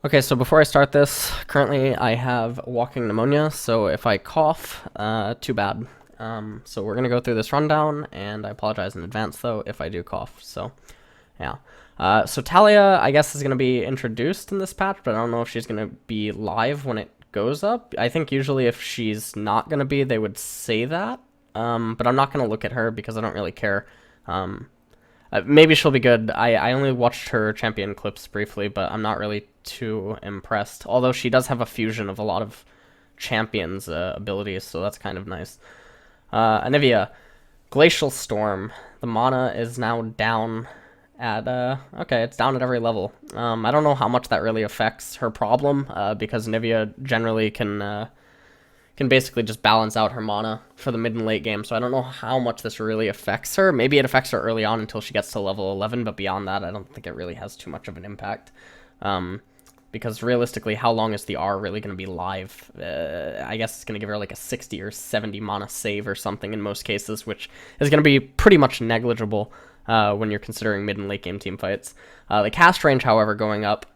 Okay, so before I start this, currently I have walking pneumonia, so if I cough, too bad. So we're gonna go through this rundown, and I apologize in advance though if I do cough. So yeah. So Talia, I guess, is gonna be introduced in this patch, but I don't know if she's gonna be live when it goes up. I think usually if she's not gonna be, they would say that. But I'm not gonna look at her because I don't really care. Maybe she'll be good. I only watched her champion clips briefly, but I'm not really too impressed. Although she does have a fusion of a lot of champions' abilities, so that's kind of nice. Anivia, Glacial Storm. The mana is now down at, okay, it's down at every level. I don't know how much that really affects her problem, because Anivia generally can basically just balance out her mana for the mid and late game, so I don't know how much this really affects her. Maybe it affects her early on until she gets to level 11, but beyond that, I don't think it really has too much of an impact. Because realistically, how long is the R really going to be live? I guess it's going to give her like a 60 or 70 mana save or something in most cases, which is going to be pretty much negligible when you're considering mid and late game team fights. The cast range, however, going up,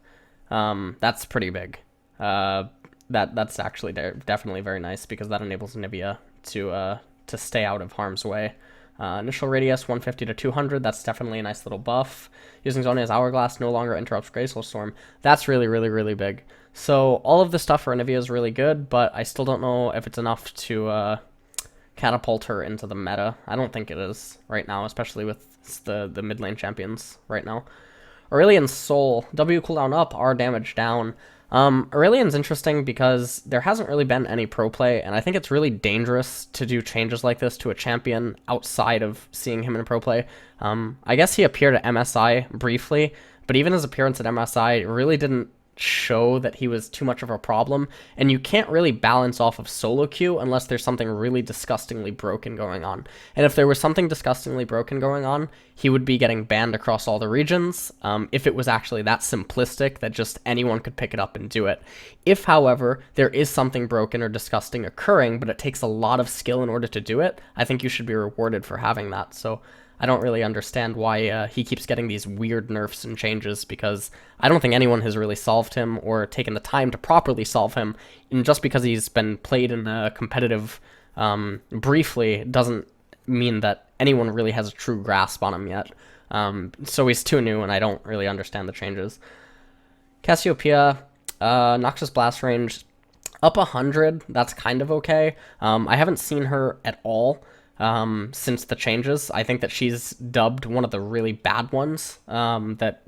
that's pretty big. That's actually definitely very nice because that enables Anivia to stay out of harm's way. Initial radius 150 to 200. That's definitely a nice little buff. Using Zonia's Hourglass no longer interrupts Graceful Storm. That's really, really, really big. So all of this stuff for Anivia is really good, but I still don't know if it's enough to catapult her into the meta. I don't think it is right now, especially with the mid lane champions right now. Aurelion Sol, W cooldown up, R damage down. Aurelion's interesting because there hasn't really been any pro play, and I think it's really dangerous to do changes like this to a champion outside of seeing him in pro play. I guess he appeared at MSI briefly, but even his appearance at MSI really didn't show that he was too much of a problem, and you can't really balance off of solo queue unless there's something really disgustingly broken going on. And if there was something disgustingly broken going on, he would be getting banned across all the regions, if it was actually that simplistic that just anyone could pick it up and do it. If, however, there is something broken or disgusting occurring, but it takes a lot of skill in order to do it, I think you should be rewarded for having that. So I don't really understand why he keeps getting these weird nerfs and changes, because I don't think anyone has really solved him or taken the time to properly solve him. And just because he's been played in a competitive briefly doesn't mean that anyone really has a true grasp on him yet. So he's too new, and I don't really understand the changes. Cassiopeia, Noxious Blast range, up 100, that's kind of okay. I haven't seen her at all since the changes. I think that she's dubbed one of the really bad ones that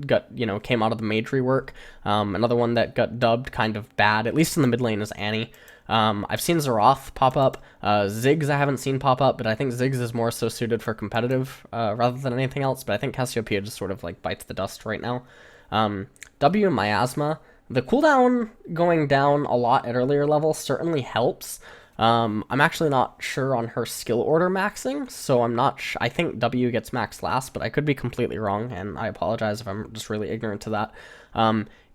came out of the mage rework. Another one that got dubbed kind of bad, at least in the mid lane, is Annie. I've seen Xerath pop up. Ziggs I haven't seen pop up, but I think Ziggs is more so suited for competitive rather than anything else. But I think Cassiopeia just sort of like bites the dust right now. W Miasma, the cooldown going down a lot at earlier levels certainly helps. I'm actually not sure on her skill order maxing, so I'm not I think W gets maxed last, but I could be completely wrong, and I apologize if I'm just really ignorant to that.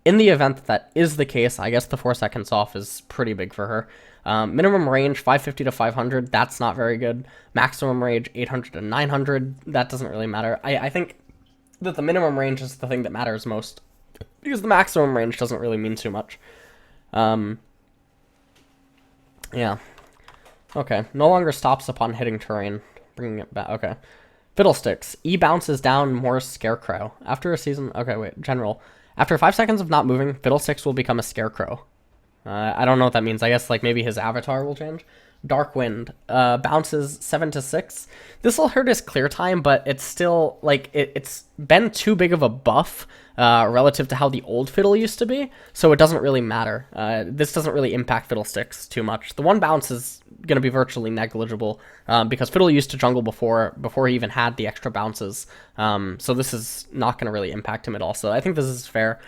In the event that that is the case, I guess the 4 seconds off is pretty big for her. Minimum range 550 to 500, that's not very good. Maximum range 800 to 900, that doesn't really matter. I think that the minimum range is the thing that matters most, because the maximum range doesn't really mean too much. Yeah. Okay. No longer stops upon hitting terrain. Bringing it back. Okay. Fiddlesticks. E bounces down more Scarecrow. After a season... Okay, wait. General. After 5 seconds of not moving, Fiddlesticks will become a Scarecrow. I don't know what that means. I guess like maybe his avatar will change. Dark Wind. Bounces 7 to 6. This will hurt his clear time, but it's still like it's been too big of a buff relative to how the old Fiddle used to be, so it doesn't really matter. This doesn't really impact Fiddlesticks too much. The one bounce is going to be virtually negligible because Fiddle used to jungle before he even had the extra bounces, so this is not going to really impact him at all. So I think this is fair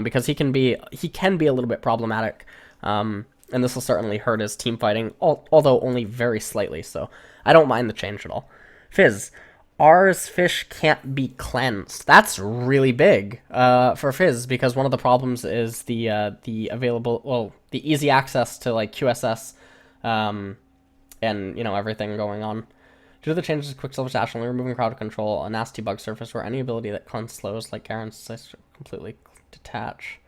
because he can be a little bit problematic. And this will certainly hurt his team fighting, although only very slightly, so I don't mind the change at all. Fizz. R's fish can't be cleansed. That's really big for Fizz, because one of the problems is the easy access to like QSS and everything going on. Due to the changes to Quicksilver Sash, only removing crowd control, a nasty bug surface where any ability that cleanse slows like Garen's completely detach.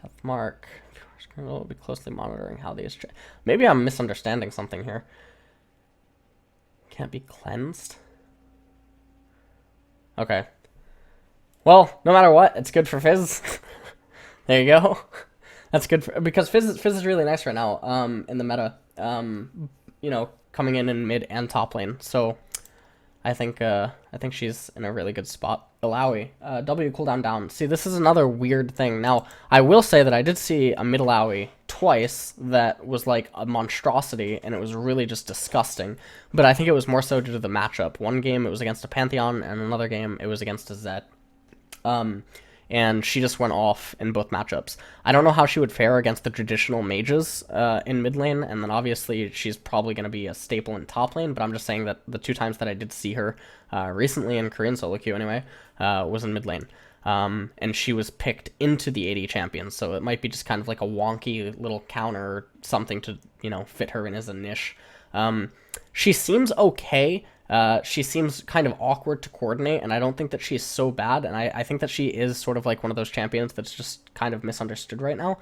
Death Mark. We'll be closely monitoring how these... Maybe I'm misunderstanding something here. Can't be cleansed? Okay. Well, no matter what, it's good for Fizz. There you go. That's good for... Because Fizz is really nice right now in the meta. You know, coming in mid and top lane. So I think she's in a really good spot. Illaoi, W cooldown down. See, this is another weird thing. Now, I will say that I did see a mid Illaoi twice that was like a monstrosity, and it was really just disgusting. But I think it was more so due to the matchup. One game it was against a Pantheon, and another game it was against a Zed. And she just went off in both matchups. I don't know how she would fare against the traditional mages in mid lane, and then obviously she's probably going to be a staple in top lane, but I'm just saying that the 2 times that I did see her recently in Korean solo queue anyway, was in mid lane. And she was picked into the AD champions, so it might be just kind of like a wonky little counter or something to, you know, fit her in as a niche. She seems okay. She seems kind of awkward to coordinate, and I don't think that she's so bad, and I think that she is sort of like one of those champions that's just kind of misunderstood right now.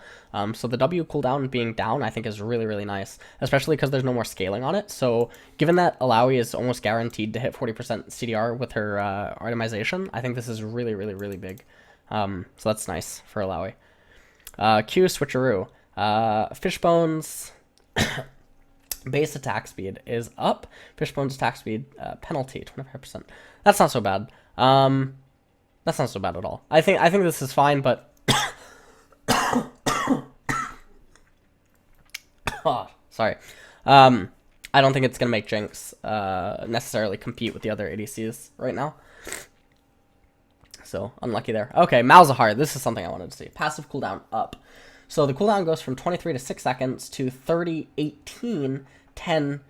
So the W cooldown being down, I think, is really, really nice, especially because there's no more scaling on it. So given that Illaoi is almost guaranteed to hit 40% CDR with her itemization, I think this is really, really, really big. So that's nice for Illaoi. Q switcheroo. Fishbone's... base attack speed is up. Fishbone's attack speed penalty 25%. That's not so bad. That's not so bad at all. I think this is fine, but oh, sorry. I don't think it's gonna make Jinx necessarily compete with the other ADCs right now. So unlucky there. Okay, Malzahar. This is something I wanted to see. Passive cooldown up. So the cooldown goes from 23 to 6 seconds to 30, 18, 10.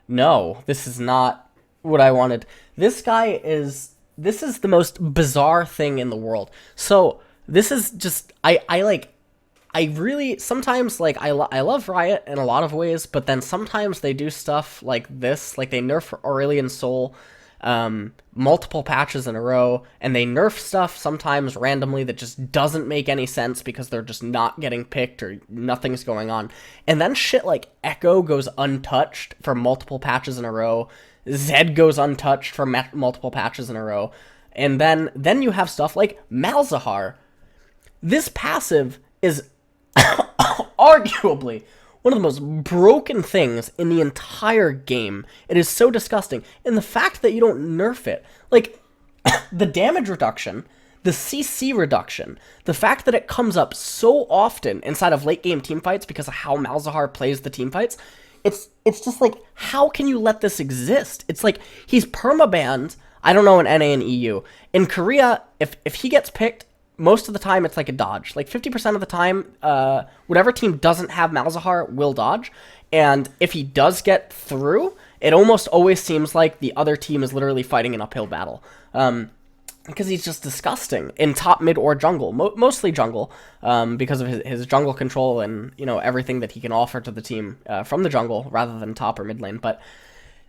No, this is not what I wanted. This is the most bizarre thing in the world. So this is just, I really, sometimes, like, I love Riot in a lot of ways, but then sometimes they do stuff like this, like they nerf Aurelion Sol multiple patches in a row, and they nerf stuff sometimes randomly that just doesn't make any sense because they're just not getting picked or nothing's going on. And then shit like Echo goes untouched for multiple patches in a row, Zed goes untouched for multiple patches in a row, and then you have stuff like Malzahar. This passive is arguably one of the most broken things in the entire game. It is so disgusting. And the fact that you don't nerf it, like, the damage reduction, the CC reduction, the fact that it comes up so often inside of late game teamfights because of how Malzahar plays the teamfights, it's just like, how can you let this exist? It's like, he's permabanned, I don't know, in NA and EU. In Korea, if he gets picked, most of the time it's like a dodge. Like 50% of the time, whatever team doesn't have Malzahar will dodge. And if he does get through, it almost always seems like the other team is literally fighting an uphill battle. Because he's just disgusting in top, mid, or jungle. Mostly jungle, because of his jungle control and, you know, everything that he can offer to the team from the jungle rather than top or mid lane. But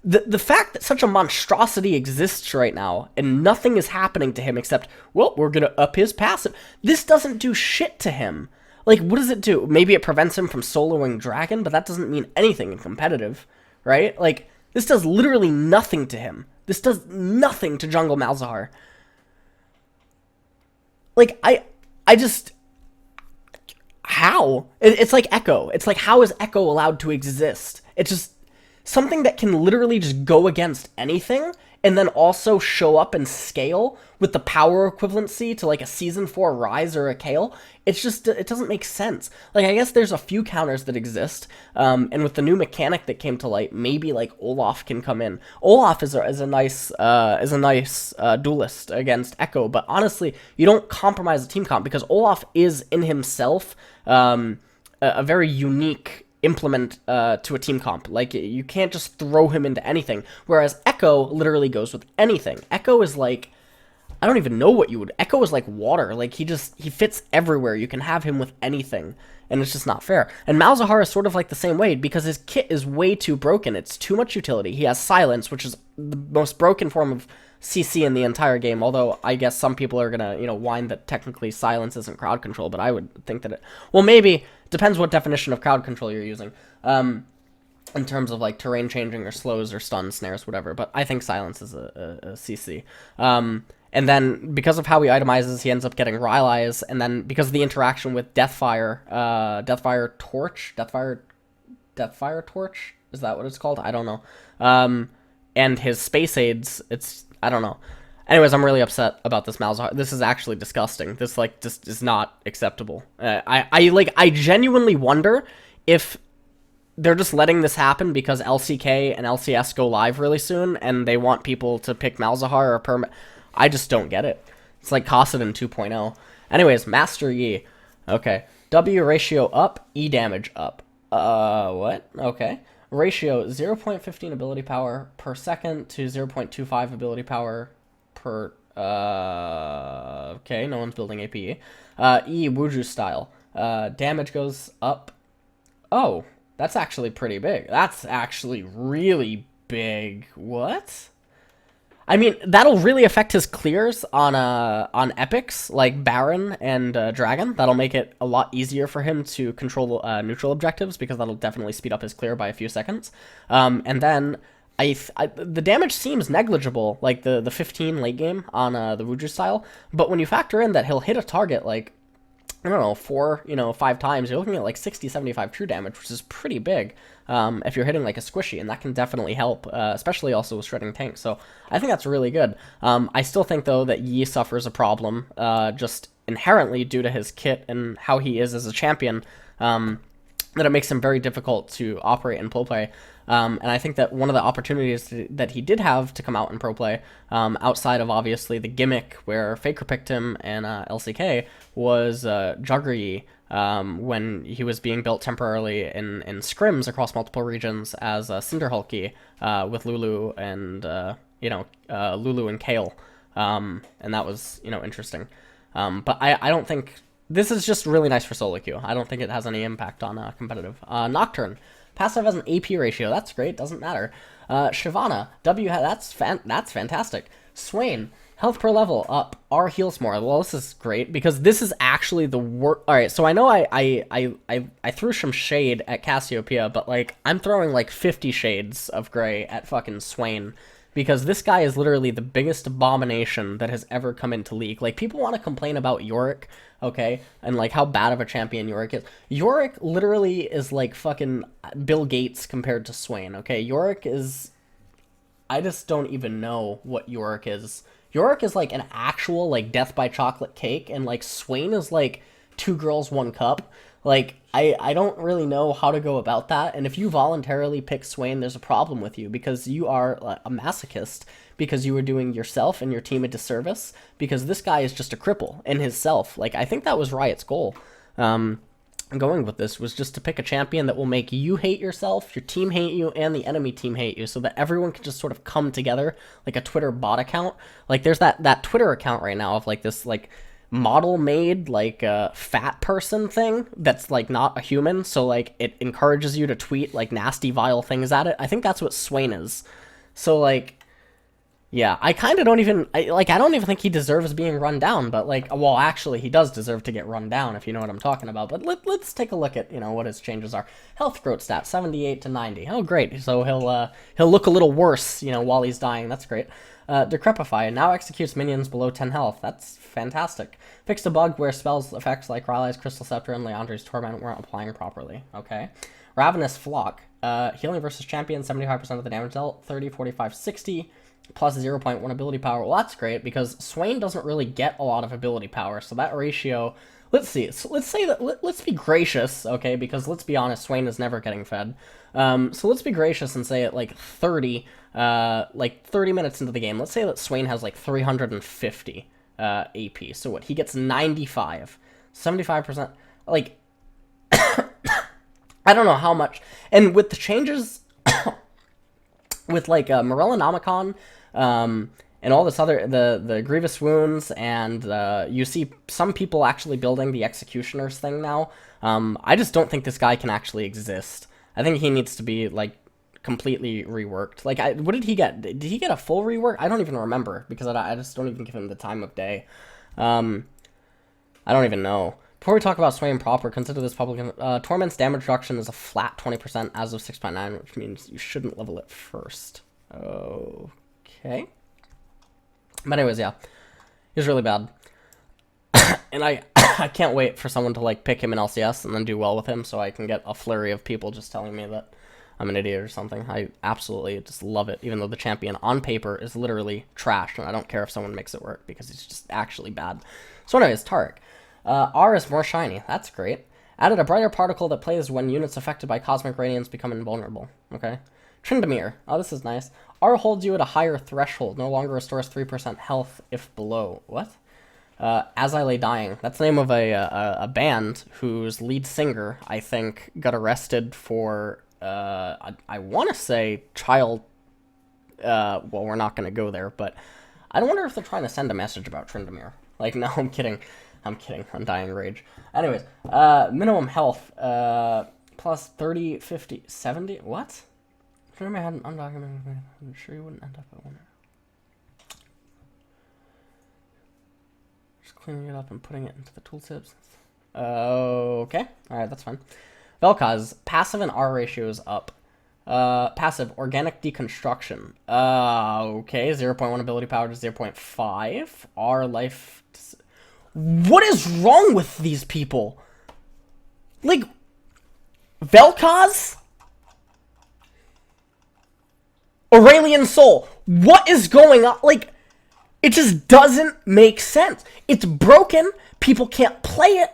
the fact that such a monstrosity exists right now and nothing is happening to him except, well, we're going to up his passive. This doesn't do shit to him. Like, what does it do? Maybe it prevents him from soloing Dragon, but that doesn't mean anything in competitive, right? Like, this does literally nothing to him. This does nothing to jungle Malzahar. Like, I just... How? It's like Echo. It's like, how is Echo allowed to exist? It's just... something that can literally just go against anything and then also show up and scale with the power equivalency to like a Season 4 Rise or a Kayle. It's just, it doesn't make sense. Like, I guess there's a few counters that exist, and with the new mechanic that came to light, maybe like Olaf can come in. Olaf is a nice duelist against Echo, but honestly, you don't compromise the team comp because Olaf is in himself a very unique implement to a team comp. Like, you can't just throw him into anything, whereas Echo literally goes with anything. Echo is like, I don't even know what you would... Echo is like water. Like, he fits everywhere. You can have him with anything, and it's just not fair. And Malzahar is sort of like the same way, because his kit is way too broken. It's too much utility. He has silence, which is the most broken form of CC in the entire game, although I guess some people are gonna, whine that technically silence isn't crowd control, but I would think that it... Well, maybe. Depends what definition of crowd control you're using. In terms of, like, terrain changing or slows or stuns, snares, whatever, but I think silence is a CC. And then, because of how he itemizes, he ends up getting Rylai's, and then because of the interaction with Deathfire Torch? Is that what it's called? I don't know. And his Space Aids, I don't know. Anyways, I'm really upset about this Malzahar. This is actually disgusting. This, like, just is not acceptable. I genuinely wonder if they're just letting this happen because LCK and LCS go live really soon, and they want people to pick Malzahar or permit. I just don't get it. It's like Kassadin 2.0. Anyways, Master Yi. Okay. W ratio up, E damage up. What? Okay. Ratio 0.15 ability power per second to 0.25 ability power per... okay, no one's building APE. E, Wuju style. Damage goes up. Oh, that's actually pretty big. That's actually really big. What? I mean, that'll really affect his clears on epics like Baron and Dragon. That'll make it a lot easier for him to control neutral objectives because that'll definitely speed up his clear by a few seconds. And then the damage seems negligible, like the 15 late game on the Wuju style. But when you factor in that he'll hit a target like, I don't know, 5 times, you're looking at like 60, 75 true damage, which is pretty big if you're hitting like a squishy, and that can definitely help, especially also with shredding tanks. So I think that's really good. I still think, though, that Yi suffers a problem just inherently due to his kit and how he is as a champion, that it makes him very difficult to operate in pro play. And I think that one of the opportunities that he did have to come out in pro play, outside of obviously the gimmick where Faker picked him and LCK, was Jugger Yi, when he was being built temporarily in scrims across multiple regions as Cinderhulk Yi, with Lulu and Lulu and Kale, and that was interesting. But I don't think this is just really nice for solo queue. I don't think it has any impact on competitive. Nocturne. Passive has an AP ratio. That's great. Doesn't matter. Shyvanna. That's fantastic. Swain. Health per level up. R heals more. Well, this is great because this is actually the worst. All right, so I know I threw some shade at Cassiopeia, but like I'm throwing like 50 shades of gray at fucking Swain because this guy is literally the biggest abomination that has ever come into League. Like, people want to complain about Yorick, okay, and like how bad of a champion Yorick is. Yorick literally is like fucking Bill Gates compared to Swain, okay? Yorick is... I just don't even know what Yorick is. Yorick is like an actual like death by chocolate cake, and like Swain is like 2 girls, 1 cup. Like, I don't really know how to go about that, and if you voluntarily pick Swain, there's a problem with you, because you are a masochist, because you are doing yourself and your team a disservice, because this guy is just a cripple in his self. Like, I think that was Riot's goal. Going with this was just to pick a champion that will make you hate yourself, your team hate you, and the enemy team hate you, so that everyone can just sort of come together, like a Twitter bot account. Like, there's that Twitter account right now of, like, this, like, model-made, like, fat person thing that's, like, not a human, so, like, it encourages you to tweet, like, nasty, vile things at it. I think that's what Swain is. So, like, yeah, I kind of don't even, I don't even think he deserves being run down, but, like, well, actually, he does deserve to get run down, if you know what I'm talking about. But let's take a look at, what his changes are. Health growth stat, 78 to 90. Oh, great. So he'll look a little worse, while he's dying. That's great. Decrepify now executes minions below 10 health. That's fantastic. Fixed a bug where spells effects like Rylai's Crystal Scepter and Leandri's Torment weren't applying properly. Okay. Ravenous Flock. Healing versus champion, 75% of the damage dealt, 30, 45, 60, plus 0.1 ability power. Well, that's great, because Swain doesn't really get a lot of ability power, so that ratio... Let's see. So let's say that... Let's be gracious, okay, because let's be honest, Swain is never getting fed. So let's be gracious and say at, like, 30 minutes into the game, let's say that Swain has, like, 350 AP. So what? He gets 95. 75%. Like... I don't know how much. And with the changes... with, like, Morellonomicon, and all this other, the Grievous Wounds, and you see some people actually building the Executioner's thing now. I just don't think this guy can actually exist. I think he needs to be, like, completely reworked. Like, what did he get? Did he get a full rework? I don't even remember, because I just don't even give him the time of day. I don't even know. Before we talk about Swain proper, consider this public. Torment's damage reduction is a flat 20% as of 6.9, which means you shouldn't level it first. Okay. But anyways, yeah. He's really bad. And I can't wait for someone to, like, pick him in LCS and then do well with him so I can get a flurry of people just telling me that I'm an idiot or something. I absolutely just love it, even though the champion on paper is literally trash, and I don't care if someone makes it work because he's just actually bad. So anyways, Taric. R is more shiny. That's great. Added a brighter particle that plays when units affected by cosmic radiance become invulnerable. Okay. Tryndamere. Oh, this is nice. R holds you at a higher threshold. No longer restores 3% health if below. What? As I Lay Dying. That's the name of a band whose lead singer, I think, got arrested for, I want to say child... well, we're not going to go there, but I wonder if they're trying to send a message about Tryndamere. Like, no, I'm kidding. I'm kidding. Undying Rage. Anyways, minimum health, plus 30, 50, 70. What? Tryndamere had an undocumented. I'm sure you wouldn't end up at winner. Just cleaning it up and putting it into the tooltips. Okay. Alright, that's fine. Vel'Koz, passive and R ratio is up. Passive, organic deconstruction. Okay, 0.1 ability power to 0.5. R life... What is wrong with these people? Like, Vel'Koz? Aurelion Sol. What is going on? Like, it just doesn't make sense. It's broken. People can't play it.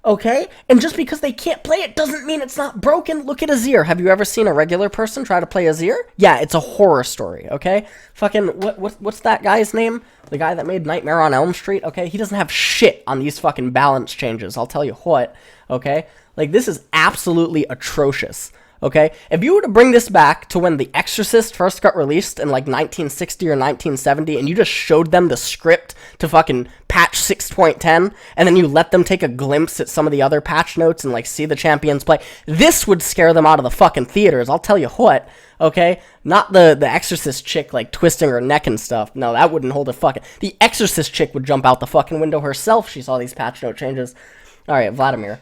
Okay? And just because they can't play it doesn't mean it's not broken. Look at Azir. Have you ever seen a regular person try to play Azir? Yeah, it's a horror story, okay? Fucking, what's that guy's name? The guy that made Nightmare on Elm Street, okay? He doesn't have shit on these fucking balance changes, I'll tell you what, okay? Like, this is absolutely atrocious, okay? If you were to bring this back to when The Exorcist first got released in, like, 1960 or 1970, and you just showed them the script to fucking patch 6.10, and then you let them take a glimpse at some of the other patch notes and, like, see the champions play, this would scare them out of the fucking theaters, I'll tell you what, okay? Not the Exorcist chick, like, twisting her neck and stuff. No, that wouldn't hold a fucking... The Exorcist chick would jump out the fucking window herself if she saw these patch note changes. Alright, Vladimir.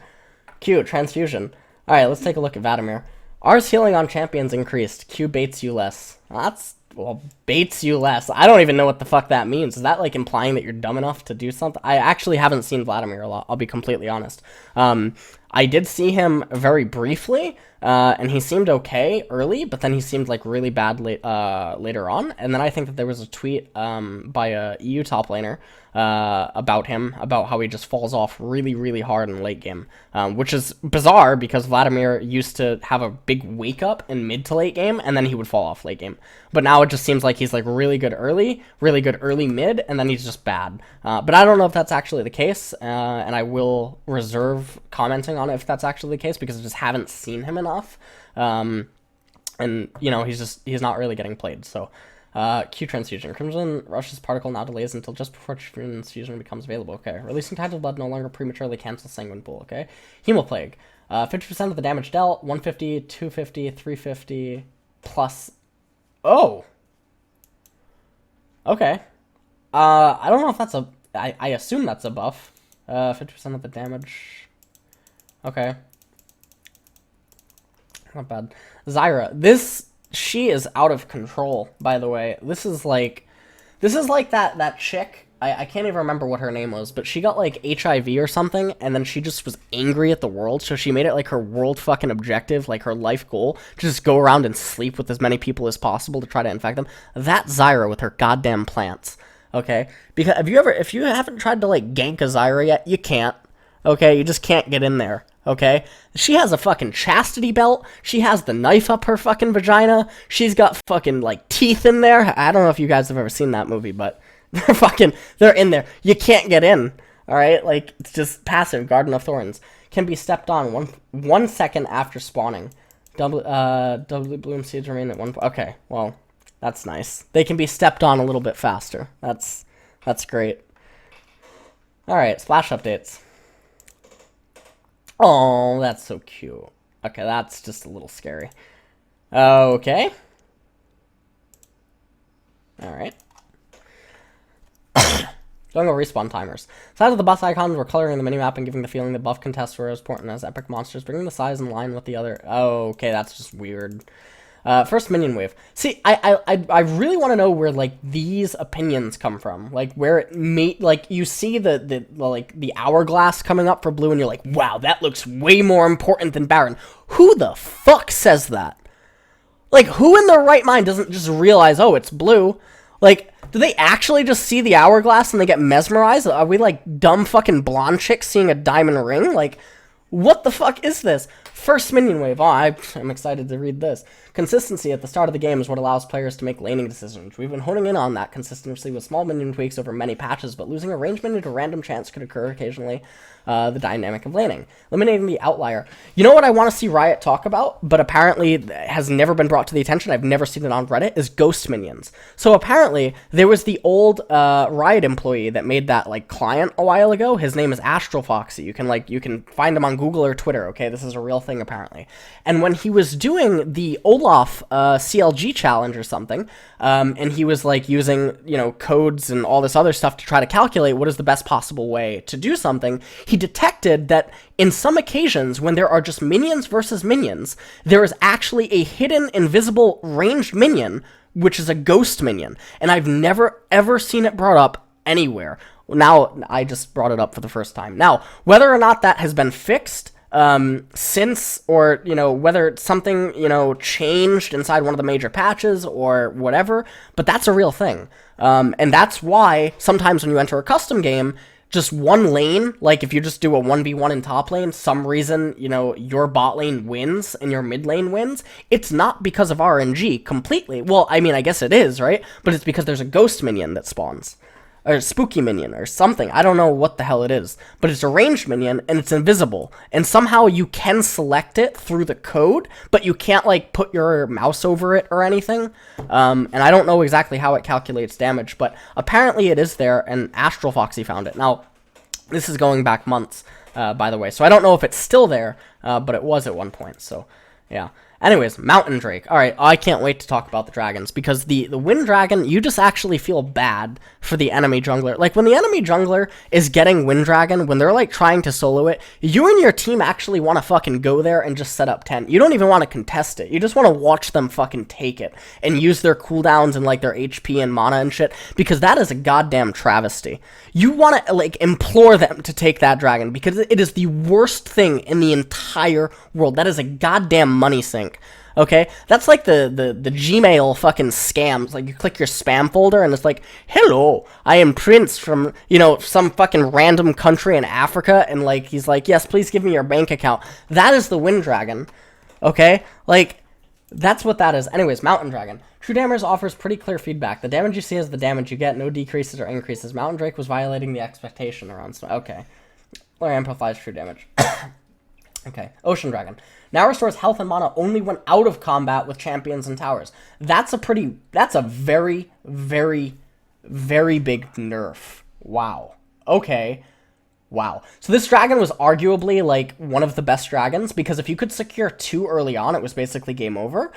Q, transfusion. Alright, let's take a look at Vladimir. R's healing on champions increased. Q baits you less. That's... Well, baits you less. I don't even know what the fuck that means. Is that, like, implying that you're dumb enough to do something? I actually haven't seen Vladimir a lot, I'll be completely honest. I did see him very briefly, and he seemed okay early, but then he seemed, like, really bad later on. And then I think that there was a tweet by a EU top laner about him, about how he just falls off really, really hard in late game, which is bizarre because Vladimir used to have a big wake up in mid to late game, and then he would fall off late game. But now it just seems like he's, like, really good early mid, and then he's just bad. But I don't know if that's actually the case, and I will reserve commenting on it if that's actually the case, because I just haven't seen him enough. And, you know, he's not really getting played, so... Q transfusion. Crimson Rush's particle now delays until just before transfusion becomes available. Okay. Releasing Tidal Blood no longer prematurely cancels Sanguine Pool. Okay. Hemoplague. 50% of the damage dealt. 150, 250, 350, plus... Oh! Okay. I don't know if that's a... I assume that's a buff. 50% of the damage... Okay. Not bad. Zyra. She is out of control, by the way. This is like that chick. I can't even remember what her name was, but she got, like, HIV or something, and then she just was angry at the world, so she made it, like, her world fucking objective, like, her life goal, to just go around and sleep with as many people as possible to try to infect them. That's Zyra with her goddamn plants, okay? Because if you haven't tried to, like, gank a Zyra yet, you can't, okay? You just can't get in there. Okay? She has a fucking chastity belt. She has the knife up her fucking vagina. She's got fucking, like, teeth in there. I don't know if you guys have ever seen that movie, but they're in there. You can't get in. Alright? Like, it's just passive. Garden of Thorns. Can be stepped on 1 second after spawning. Doubly bloom seeds remain at 1... Okay, well, that's nice. They can be stepped on a little bit faster. That's great. Alright, splash updates. Oh, that's so cute. Okay, that's just a little scary. Okay. Alright. Going over respawn timers. Size of the boss icons were coloring the minimap and giving the feeling that buff contests were as important as epic monsters, bringing the size in line with the other. Oh, okay, that's just weird. First minion wave. See, I really want to know where like these opinions come from. Like where it like you see the hourglass coming up for blue, and you're like, wow, that looks way more important than Baron. Who the fuck says that? Like, who in their right mind doesn't just realize, oh, it's blue? Like, do they actually just see the hourglass and they get mesmerized? Are we like dumb fucking blonde chicks seeing a diamond ring? Like, what the fuck is this? First minion wave. Oh, I'm excited to read this. Consistency at the start of the game is what allows players to make laning decisions. We've been honing in on that consistency with small minion tweaks over many patches, but losing a ranged minion to random chance could occur occasionally. The dynamic of laning. Eliminating the outlier. You know what I want to see Riot talk about, but apparently has never been brought to the attention, I've never seen it on Reddit, is ghost minions. So apparently, there was the old Riot employee that made that like client a while ago. His name is Astral Foxy. You can find him on Google or Twitter, okay? This is a real thing apparently. And when he was doing the Olaf CLG challenge or something, and he was like using, codes and all this other stuff to try to calculate what is the best possible way to do something, he detected that in some occasions when there are just minions versus minions, there is actually a hidden invisible ranged minion, which is a ghost minion. And I've never ever seen it brought up anywhere. Now, I just brought it up for the first time. Now, whether or not that has been fixed since, or whether something changed inside one of the major patches or whatever, but that's a real thing, and that's why sometimes when you enter a custom game, just one lane, like if you just do a 1v1 in top lane, some reason your bot lane wins and your mid lane wins, it's not because of RNG completely. Well, I mean, I guess it is, right? But it's because there's a ghost minion that spawns, or a spooky minion, or something. I don't know what the hell it is, but it's a ranged minion, and it's invisible, and somehow you can select it through the code, but you can't, like, put your mouse over it or anything, and I don't know exactly how it calculates damage, but apparently it is there, and Astral Foxy found it. Now, this is going back months, by the way, so I don't know if it's still there, but it was at one point, so, yeah. Anyways, Mountain Drake. Alright, I can't wait to talk about the dragons, because the Wind Dragon, you just actually feel bad for the enemy jungler. Like, when the enemy jungler is getting Wind Dragon, when they're, like, trying to solo it, you and your team actually want to fucking go there and just set up tent. You don't even want to contest it. You just want to watch them fucking take it, and use their cooldowns and, like, their HP and mana and shit, because that is a goddamn travesty. You want to, like, implore them to take that dragon, because it is the worst thing in the entire world. That is a goddamn money sink. Okay, that's like the Gmail fucking scams. Like, you click your spam folder and it's like, hello, I am Prince from, some fucking random country in Africa, and like, he's like, yes, please give me your bank account. That is the Wind Dragon. Okay, like, that's what that is. Anyways, Mountain Dragon. Tryndamere offers pretty clear feedback. The damage you see is the damage you get, no decreases or increases. Mountain Drake was violating the expectation around. Okay, Larry amplifies true damage. Okay, Ocean Dragon. Now restores health and mana only when out of combat with champions and towers. That's a very, very, very big nerf. Wow. Okay. Wow. So this dragon was arguably, like, one of the best dragons, because if you could secure 2 early on, it was basically game over,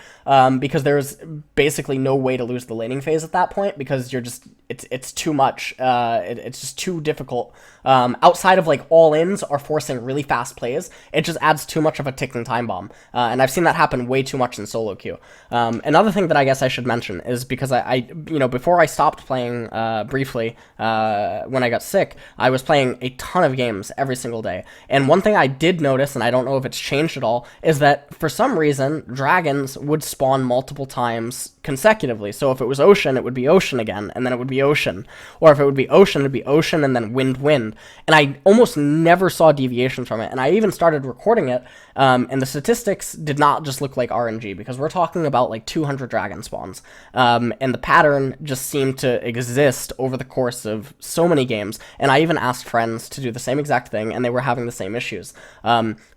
because there was basically no way to lose the laning phase at that point, because you're just, it's too much, it's just too difficult. Outside of, like, all-ins or forcing really fast plays, it just adds too much of a ticking time bomb, and I've seen that happen way too much in solo queue. Another thing that I guess I should mention is, because I before I stopped playing, briefly, when I got sick, I was playing a ton of games every single day, and one thing I did notice, and I don't know if it's changed at all, is that for some reason dragons would spawn multiple times consecutively. So if it was ocean, it would be ocean again, and then it would be ocean, or if it would be ocean, it'd be ocean and then wind, and I almost never saw deviations from it. And I even started recording it, and the statistics did not just look like RNG, because we're talking about like 200 dragon spawns, and the pattern just seemed to exist over the course of so many games. And I even asked friends to do the same exact thing, and they were having the same issues.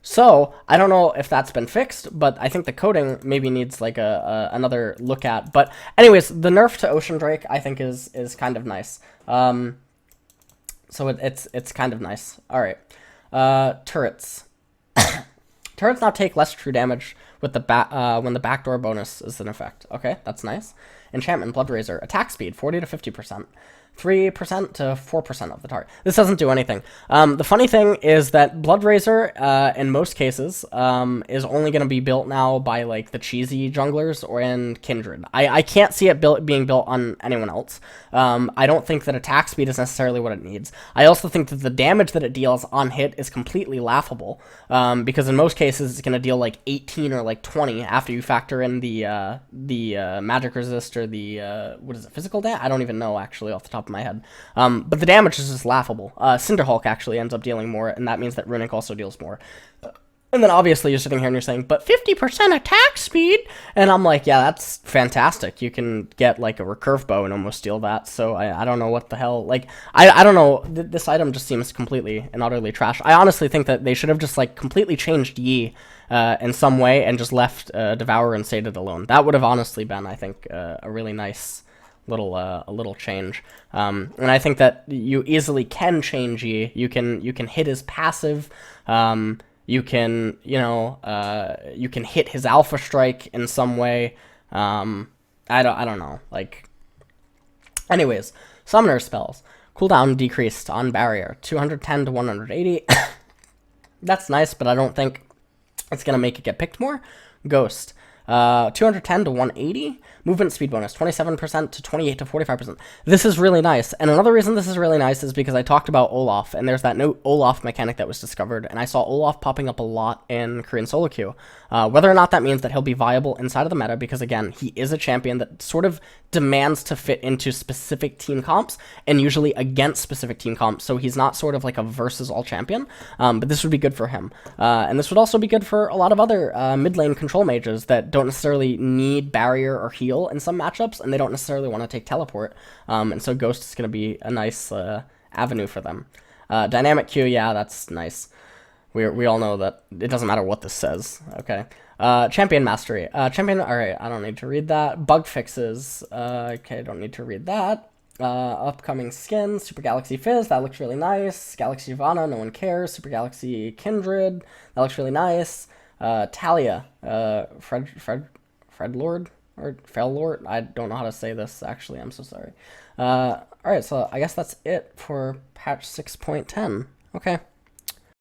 So I don't know if that's been fixed, but I think the coding maybe needs like another look at. But anyways, the nerf to Ocean Drake I think is kind of nice. So it's kind of nice. All right, turrets. Turrets now take less true damage with the when the backdoor bonus is in effect. Okay, that's nice. Enchantment, Bloodrazor, attack speed 40 to 50%. 3% to 4% of the target. This doesn't do anything. The funny thing is that Bloodrazor, in most cases, is only going to be built now by, like, the cheesy junglers or in Kindred. I can't see it being built on anyone else. I don't think that attack speed is necessarily what it needs. I also think that the damage that it deals on hit is completely laughable, because in most cases it's going to deal, like, 18 or, like, 20 after you factor in the magic resist or the, what is it, physical damage? I don't even know, actually, off the top of my head. But the damage is just laughable. Cinderhulk actually ends up dealing more, and that means that Runic also deals more. And then obviously you're sitting here and you're saying, but 50% attack speed? And I'm like, yeah, that's fantastic. You can get like a recurve bow and almost steal that. So I don't know what the hell, like, I don't know. This item just seems completely and utterly trash. I honestly think that they should have just like completely changed Yi in some way and just left Devour and Sated alone. That would have honestly been, I think, a really nice a little change, and I think that you easily can change Yi. You can hit his passive, you can you can hit his alpha strike in some way. I don't know, like, anyways. Summoner spells cooldown decreased on barrier 210 to 180. That's nice, but I don't think it's gonna make it get picked more. Ghost 210 to 180. Movement speed bonus, 27% to 28 to 45%. This is really nice. And another reason this is really nice is because I talked about Olaf, and there's that new Olaf mechanic that was discovered, and I saw Olaf popping up a lot in Korean solo queue. Whether or not that means that he'll be viable inside of the meta, because again, he is a champion that sort of demands to fit into specific team comps, and usually against specific team comps, so he's not sort of like a versus all champion, but this would be good for him. And this would also be good for a lot of other mid lane control mages that don't necessarily need barrier or heal in some matchups, and they don't necessarily want to take teleport, and so Ghost is going to be a nice avenue for them. Dynamic Q, yeah, that's nice. We all know that it doesn't matter what this says. Okay. Champion Mastery. Champion, alright, I don't need to read that. Bug fixes. Okay, don't need to read that. Upcoming skins. Super Galaxy Fizz, that looks really nice. Galaxy Shyvanna, no one cares. Super Galaxy Kindred, that looks really nice. Talia. Fred Lord? Or Fel Lord? I don't know how to say this, actually. I'm so sorry. Alright, so I guess that's it for patch 6.10. Okay.